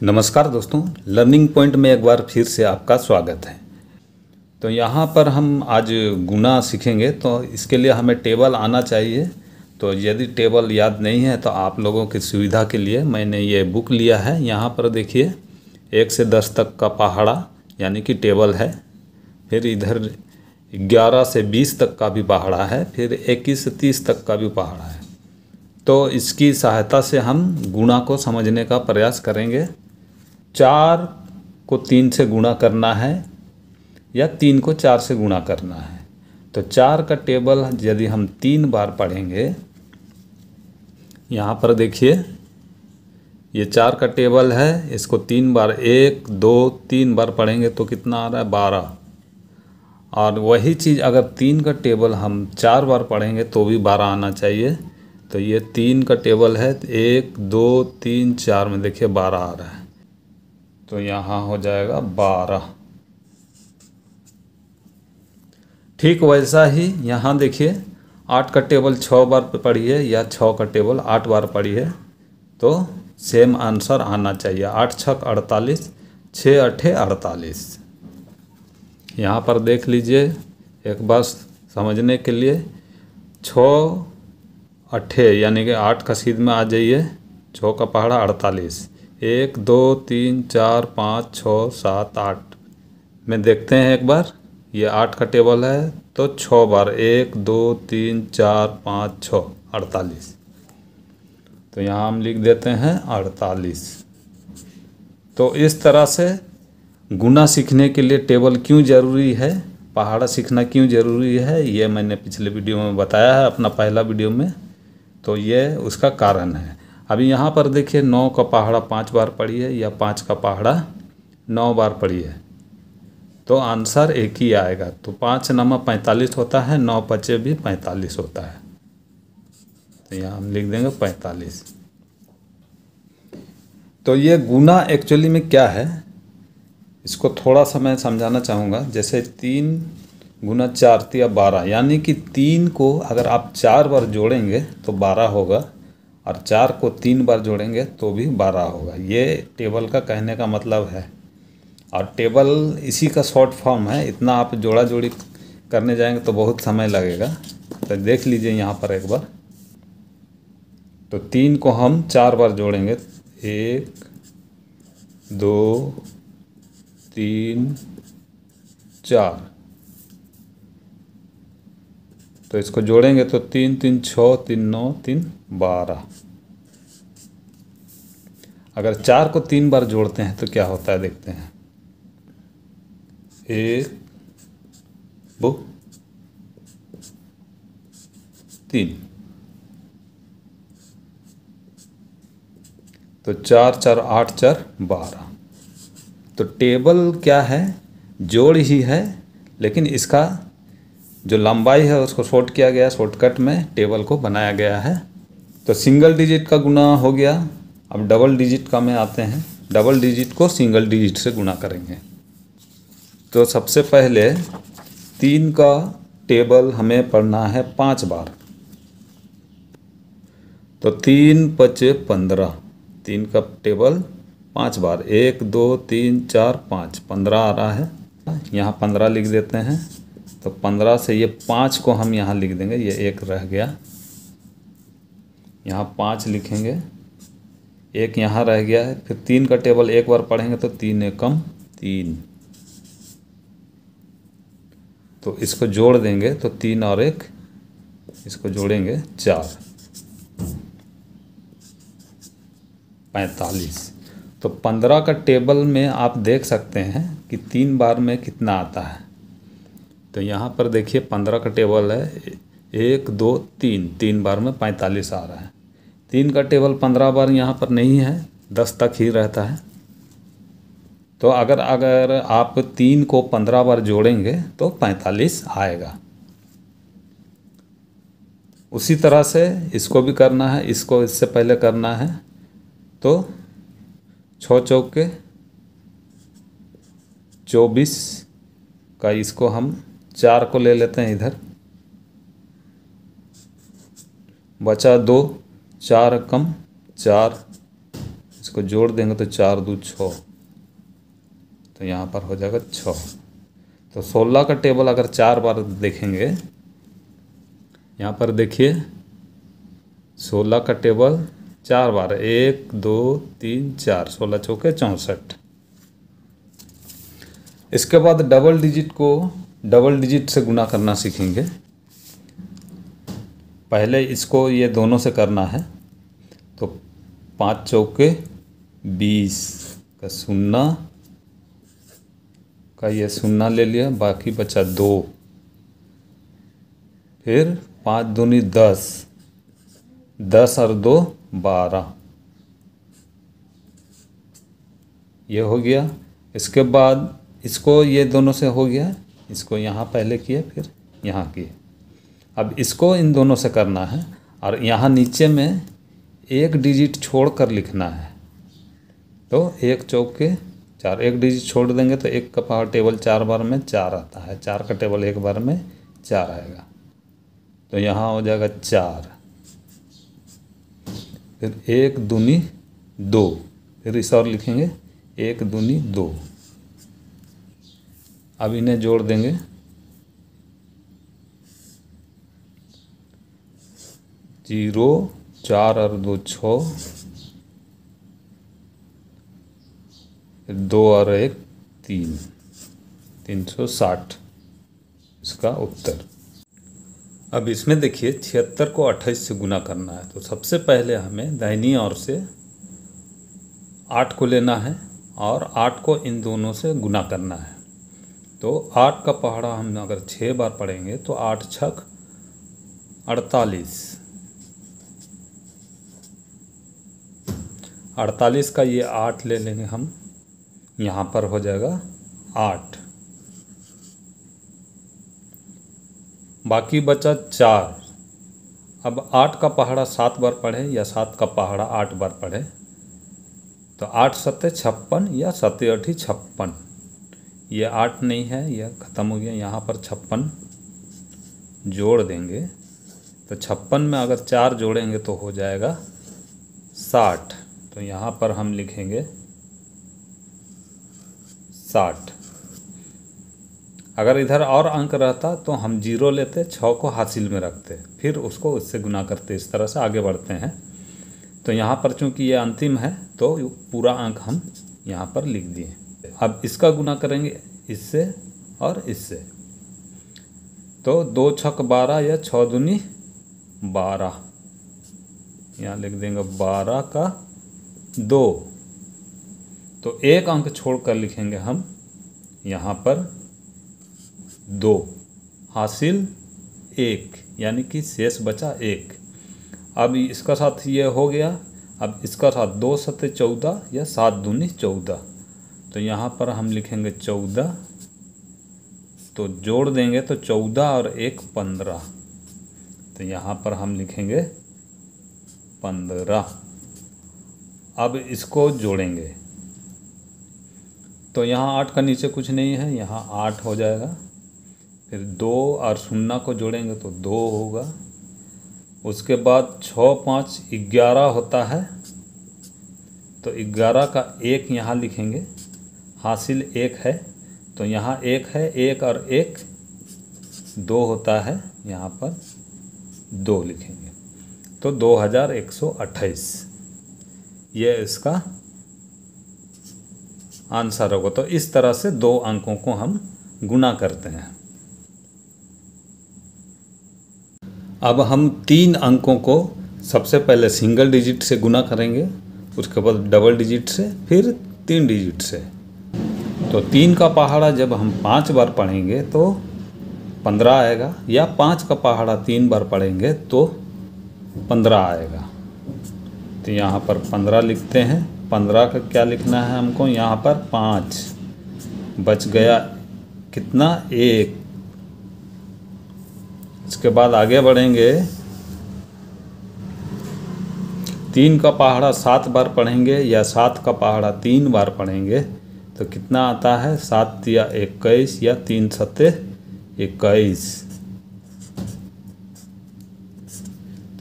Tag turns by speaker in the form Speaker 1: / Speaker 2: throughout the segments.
Speaker 1: नमस्कार दोस्तों, learning point में एक बार फिर से आपका स्वागत है। तो यहाँ पर हम आज गुना सीखेंगे, तो इसके लिए हमें टेबल आना चाहिए। तो यदि टेबल याद नहीं है तो आप लोगों की सुविधा के लिए मैंने ये बुक लिया है। यहाँ पर देखिए 1 से 10 तक का पहाड़ा यानी कि टेबल है। फिर इधर 11 से 20 तक का भी पहाड़ा है। फिर 21 से 30 तक का भी पहाड़ा है। तो इसकी सहायता से हम गुणा को समझने का प्रयास करेंगे। 4 को 3 से गुणा करना है या 3 को 4 से गुणा करना है। तो 4 का टेबल यदि हम 3 बार पढ़ेंगे, यहाँ पर देखिए ये 4 का टेबल है। इसको 3 बार 1 2 3 बार पढ़ेंगे तो कितना आ रहा है 12। और वही चीज़ अगर 3 का टेबल हम 4 बार पढ़ेंगे तो भी 12 आना चाहिए। तो ये 3 का टेबल है, 1 2 3 4 में देखिए 12 आ रहा है। तो यहाँ हो जाएगा 12। ठीक वैसा ही यहाँ देखिए 8 का टेबल 6 बार पढ़िए या 6 का टेबल 8 बार पढ़िए तो सेम आंसर आना चाहिए। 8 छक 48, 6 अठे 48। यहाँ पर देख लीजिए एक बार समझने के लिए। 6 अठे यानी कि 8 का सीध में आ जाइए, 6 का पहाड़ा 48। 1 2 3 4 5 6 7 8 में देखते हैं एक बार। ये 8 का टेबल है तो 6 बार 1 2 3 4 5 6 48। तो यहाँ हम लिख देते हैं 48। तो इस तरह से गुना सीखने के लिए टेबल क्यों ज़रूरी है, पहाड़ा सीखना क्यों ज़रूरी है, ये मैंने पिछले वीडियो में बताया है, अपना पहला वीडियो में। तो ये उसका कारण है। अभी यहाँ पर देखिए 9 का पहाड़ा 5 बार पढ़िए या 5 का पहाड़ा 9 बार पढ़िए तो आंसर एक ही आएगा। तो 5 9 45 होता है, 9 5 भी 45 होता है। तो यहाँ हम लिख देंगे 45। तो ये गुना एक्चुअली में क्या है, इसको थोड़ा सा मैं समझाना चाहूँगा। जैसे 3 गुना 4 या 12, यानी कि 3 को अगर आप 4 बार जोड़ेंगे तो 12 होगा और 4 को 3 बार जोड़ेंगे तो भी 12 होगा। ये टेबल का कहने का मतलब है। और टेबल इसी का शॉर्ट फॉर्म है। इतना आप जोड़ा जोड़ी करने जाएंगे तो बहुत समय लगेगा। तो देख लीजिए यहाँ पर एक बार। तो 3 को हम 4 बार जोड़ेंगे, 1 2 3 4। तो इसको जोड़ेंगे तो 3 3 6 3 9 3 12। अगर 4 को 3 बार जोड़ते हैं तो क्या होता है देखते हैं। 1 2 3। तो 4 4 8 4 12। तो टेबल क्या है, जोड़ ही है, लेकिन इसका जो लंबाई है उसको शॉर्ट किया गया, शॉर्टकट में टेबल को बनाया गया है। तो सिंगल डिजिट का गुना हो गया। अब डबल डिजिट का में आते हैं। डबल डिजिट को सिंगल डिजिट से गुना करेंगे। तो सबसे पहले 3 का टेबल हमें पढ़ना है 5 बार। तो 3 5 15। 3 का टेबल 5 बार, 1 2 3 4 5, 15 आ रहा है। यहाँ 15 लिख देते हैं। तो 15 से ये 5 को हम यहाँ लिख देंगे, ये 1 रह गया। यहाँ 5 लिखेंगे, 1 यहाँ रह गया है। फिर 3 का टेबल 1 बार पढ़ेंगे तो 3 एकम 3। तो इसको जोड़ देंगे तो 3 और 1, इसको जोड़ेंगे 4, 45। तो 15 का टेबल में आप देख सकते हैं कि 3 बार में कितना आता है। तो यहाँ पर देखिए 15 का टेबल है 1 2 3, 3 बार में 45 आ रहा है। 3 का टेबल 15 बार यहाँ पर नहीं है, 10 तक ही रहता है। तो अगर आप 3 को 15 बार जोड़ेंगे तो 45 आएगा। उसी तरह से इसको भी करना है, इसको इससे पहले करना है। तो 6 चौके 24 का, इसको हम 4 को ले लेते हैं इधर, बचा 2, 4 कम 4, इसको जोड़ देंगे तो 4 2 6, तो यहाँ पर हो जाएगा 6। तो 16 का टेबल अगर 4 बार देखेंगे, यहाँ पर देखिए 16 का टेबल 4 बार, 1 2 3 4, 16 चौके 64। इसके बाद डबल डिजिट को डबल डिजिट से गुना करना सीखेंगे। पहले इसको ये दोनों से करना है, तो 5 चौके 20 का 0 का ये 0 ले लिया, बाकी बचा 2। फिर 5 दूनी 10, 10 और 2 12, ये हो गया। इसके बाद इसको ये दोनों से हो गया, इसको यहाँ पहले किए फिर यहाँ किए। अब इसको इन दोनों से करना है, और यहाँ नीचे में एक डिजिट छोड़ कर लिखना है। तो 1 चौके 4, एक डिजिट छोड़ देंगे तो 1 का पावर टेबल 4 बार में 4 आता है, 4 का टेबल 1 बार में 4 आएगा। तो यहाँ हो जाएगा 4, फिर 1 दूनी 2, फिर इस और लिखेंगे 1 दूनी 2। अब इन्हें जोड़ देंगे, 0 4 और 2 6, फिर 2 और 1 3, 360 इसका उत्तर। अब इसमें देखिए 76 को 28 से गुना करना है। तो सबसे पहले हमें दाहिनी ओर से 8 को लेना है और 8 को इन दोनों से गुना करना है। तो 8 का पहाड़ा हम अगर 6 बार पढ़ेंगे तो 8 छक 48, 48 का ये 8 ले लेंगे हम, यहाँ पर हो जाएगा 8, बाकी बचा 4। अब 8 का पहाड़ा 7 बार पढ़े या 7 का पहाड़ा 8 बार पढ़े, तो 8 सत्ते 56 या 7 8 56। ये 8 नहीं है, यह ख़त्म हो गया। यहाँ पर 56 जोड़ देंगे, तो 56 में अगर 4 जोड़ेंगे तो हो जाएगा 60। तो यहाँ पर हम लिखेंगे 60। अगर इधर और अंक रहता तो हम 0 लेते, 6 को हासिल में रखते, फिर उसको उससे गुना करते। इस तरह से आगे बढ़ते हैं। तो यहाँ पर चूँकि ये अंतिम है तो पूरा अंक हम यहाँ पर लिख दिए। अब इसका गुना करेंगे इससे और इससे, तो 2 छक 12 या 6 दूनी 12, यहाँ लिख देंगे 12 का 2। तो एक अंक छोड़ कर लिखेंगे हम यहाँ पर 2, हासिल 1, यानी कि शेष बचा 1। अब इसका साथ ये हो गया। अब इसका साथ 2 सत्ते 14 या 7 दूनी 14, तो यहाँ पर हम लिखेंगे 14। तो जोड़ देंगे तो 14 और 1 15, तो यहाँ पर हम लिखेंगे 15। अब इसको जोड़ेंगे तो यहाँ 8 का नीचे कुछ नहीं है, यहाँ 8 हो जाएगा। फिर 2 और 0 को जोड़ेंगे तो 2 होगा। उसके बाद 6 5 11 होता है, तो 11 का 1 यहाँ लिखेंगे, हासिल 1 है, तो यहाँ 1 है, 1 और 1 2 होता है, यहाँ पर 2 लिखेंगे। तो 2128 ये इसका आंसर होगा। तो इस तरह से 2 अंकों को हम गुना करते हैं। अब हम 3 अंकों को सबसे पहले सिंगल डिजिट से गुना करेंगे, उसके बाद डबल डिजिट से, फिर 3 डिजिट से। तो 3 का पहाड़ा जब हम 5 बार पढ़ेंगे तो 15 आएगा, या 5 का पहाड़ा 3 बार पढ़ेंगे तो 15 आएगा। तो यहाँ पर 15 लिखते हैं। 15 का क्या लिखना है हमको, यहाँ पर 5 बच गया, कितना 1। इसके बाद आगे बढ़ेंगे, 3 का पहाड़ा 7 बार पढ़ेंगे या 7 का पहाड़ा 3 बार पढ़ेंगे तो कितना आता है, 7 या 21 या 3 सत्ते 21।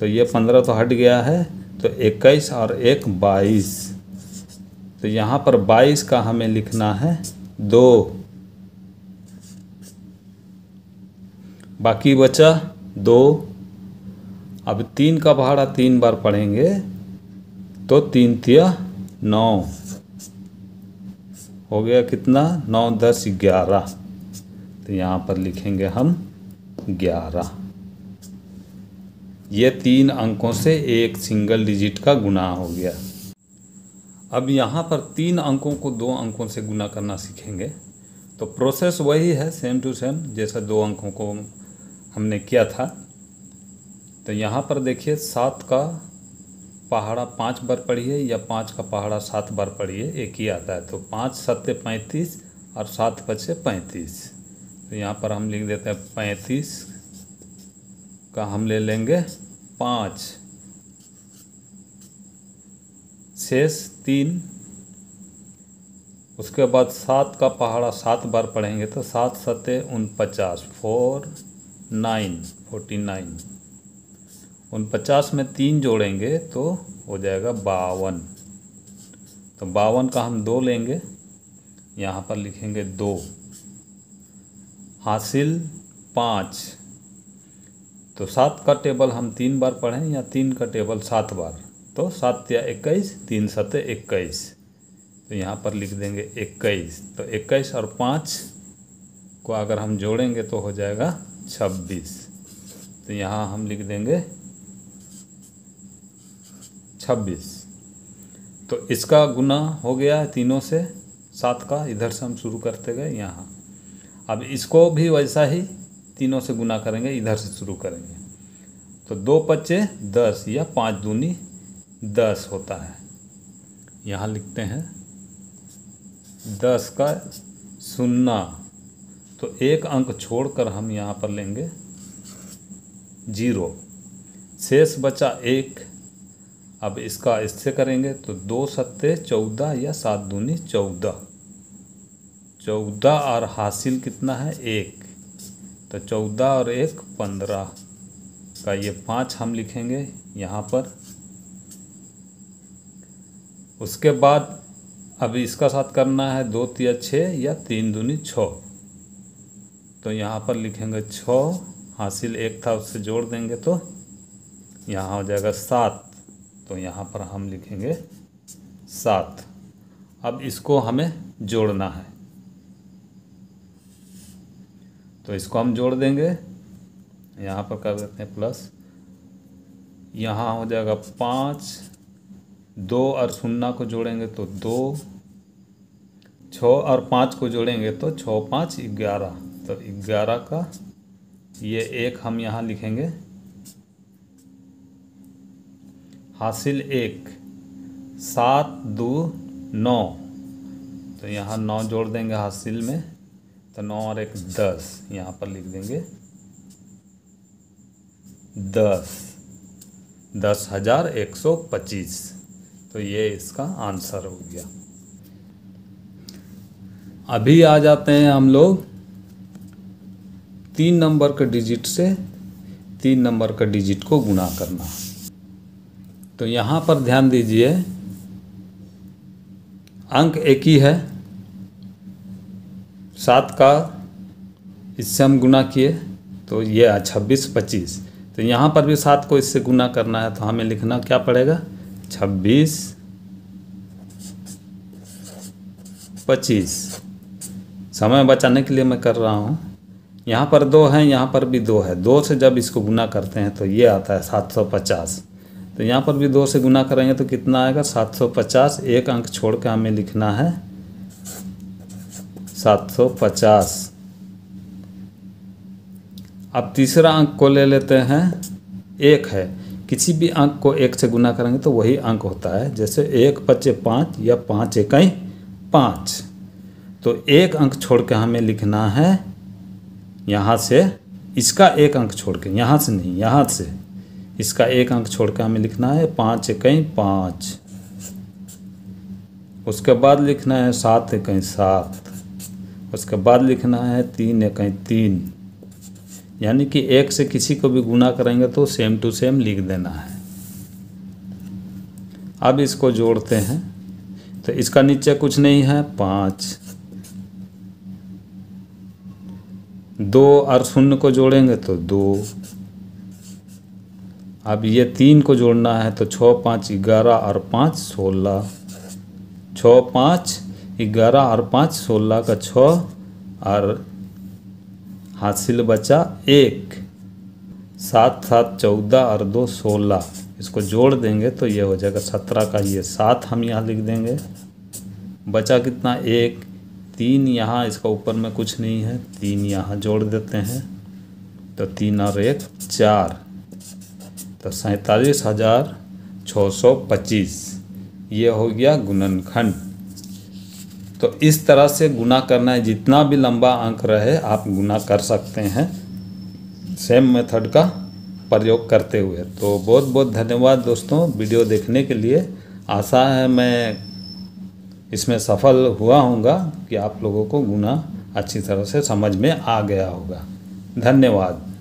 Speaker 1: तो ये 15 तो हट गया है, तो 21 और 1 22, तो यहाँ पर 22 का हमें लिखना है 2, बाकी बचा 2। अब 3 का पहाड़ा 3 बार पढ़ेंगे तो 3 तिया 9 हो गया, कितना 9 10 11। तो यहाँ पर लिखेंगे हम 11। ये 3 अंकों से एक सिंगल डिजिट का गुणा हो गया। अब यहाँ पर 3 अंकों को 2 अंकों से गुना करना सीखेंगे। तो प्रोसेस वही है, सेम टू सेम, जैसा 2 अंकों को हमने किया था। तो यहाँ पर देखिए 7 का पहाड़ा 5 बार पढ़िए या 5 का पहाड़ा 7 बार पढ़िए, एक ही आता है। तो 5 7 35 और 7 बचे 35। तो यहाँ पर हम लिख देते हैं 35 का हम ले लेंगे 5, शेष 3। उसके बाद 7 का पहाड़ा 7 बार पढ़ेंगे तो 7 7 49, 49। 49 में 3 जोड़ेंगे तो हो जाएगा 52। तो 52 का हम 2 लेंगे, यहाँ पर लिखेंगे 2, हासिल 5। तो 7 का टेबल हम 3 बार पढ़ें या 3 का टेबल 7 बार, तो 7 या 21, 3 7 21। तो यहाँ पर लिख देंगे 21। तो 21 और 5 को अगर हम जोड़ेंगे तो हो जाएगा 26। तो यहाँ हम लिख देंगे 26। तो इसका गुना हो गया तीनों से 7 का, इधर से हम शुरू करते गए यहाँ। अब इसको भी वैसा ही तीनों से गुना करेंगे, इधर से शुरू करेंगे। तो 2 पच्चे 10 या 5 दूनी 10 होता है। यहाँ लिखते हैं 10 का 0। तो एक अंक छोड़कर हम यहाँ पर लेंगे 0, शेष बचा 1। अब इसका इससे करेंगे तो 2 सत्ते 14 या 7 दूनी 14। 14 और हासिल कितना है 1, तो 14 और 1 15 का ये 5 हम लिखेंगे यहाँ पर। उसके बाद अब इसका साथ करना है 2 तिया 6 या 3 दूनी 6। तो यहाँ पर लिखेंगे 6, हासिल 1 था उससे जोड़ देंगे तो यहाँ हो जाएगा 7। तो यहाँ पर हम लिखेंगे 7। अब इसको हमें जोड़ना है, तो इसको हम जोड़ देंगे। यहाँ पर कर देते हैं प्लस, यहाँ हो जाएगा 5, 2 और 0 को जोड़ेंगे तो 2, 6 और 5 को जोड़ेंगे तो 6 5 11। तो 11 का ये 1 हम यहाँ लिखेंगे, हासिल 1, 7 2 9। तो यहाँ 9 जोड़ देंगे हासिल में, तो 9 और 1 10, यहाँ पर लिख देंगे 10, 10,125। तो ये इसका आंसर हो गया। अभी आ जाते हैं हम लोग 3 नंबर के डिजिट से 3 नंबर का डिजिट को गुणा करना। तो यहाँ पर ध्यान दीजिए, अंक एक ही है, 7 का इससे हम गुना किए तो ये 26 25। तो यहाँ पर भी 7 को इससे गुना करना है, तो हमें लिखना क्या पड़ेगा 26 25। समय बचाने के लिए मैं कर रहा हूँ। यहाँ पर 2 है, यहाँ पर भी 2 है, 2 से जब इसको गुना करते हैं तो ये आता है 750। तो यहाँ पर भी 2 से गुना करेंगे तो कितना आएगा 750। एक अंक छोड़ के हमें लिखना है 750। अब तीसरा अंक को ले लेते हैं, 1 है, किसी भी अंक को 1 से गुना करेंगे तो वही अंक होता है। जैसे 1 5 5 या 5 1 5। तो एक अंक छोड़ के हमें लिखना है यहाँ से, इसका एक अंक छोड़ के, यहाँ से नहीं, यहाँ से इसका एक अंक छोड़ के हमें लिखना है 5 1 5। उसके बाद लिखना है 7 1 7। उसके बाद लिखना है 3 1 3। यानी कि 1 से किसी को भी गुना करेंगे तो सेम टू सेम लिख देना है। अब इसको जोड़ते हैं, तो इसका नीचे कुछ नहीं है 5, 2 और 0 को जोड़ेंगे तो 2। अब ये 3 को जोड़ना है तो 6 5 11 और 5 16, 6 5 11 और 5 16 का 6 और हासिल बचा 1, 7 7 14 और 2 16। इसको जोड़ देंगे तो ये हो जाएगा 17 का ये 7 हम यहाँ लिख देंगे। बचा कितना 1, 3 यहाँ, इसका ऊपर में कुछ नहीं है, 3 यहाँ जोड़ देते हैं तो 3 और 1 4, तो 47,625 ये हो गया गुणनखंड। तो इस तरह से गुना करना है, जितना भी लंबा अंक रहे आप गुना कर सकते हैं सेम मेथड का प्रयोग करते हुए। तो बहुत बहुत धन्यवाद दोस्तों वीडियो देखने के लिए। आशा है मैं इसमें सफल हुआ हूँगा कि आप लोगों को गुना अच्छी तरह से समझ में आ गया होगा। धन्यवाद।